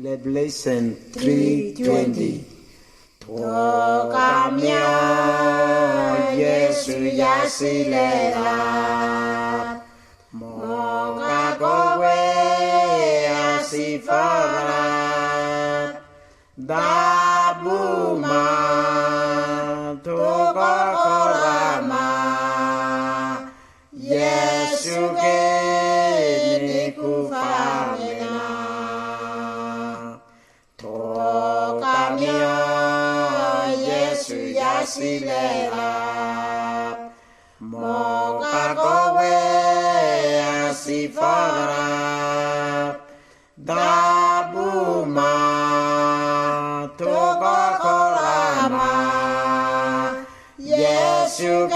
Revelation 3:20 Tokamyo Yesu yasilera Moga kowe asifara Dabuma Tokokorama Yesu ke nikufamena Tokamyo Yesu yasilera Moga kowe asifara Dabuma Tokokorama Yesu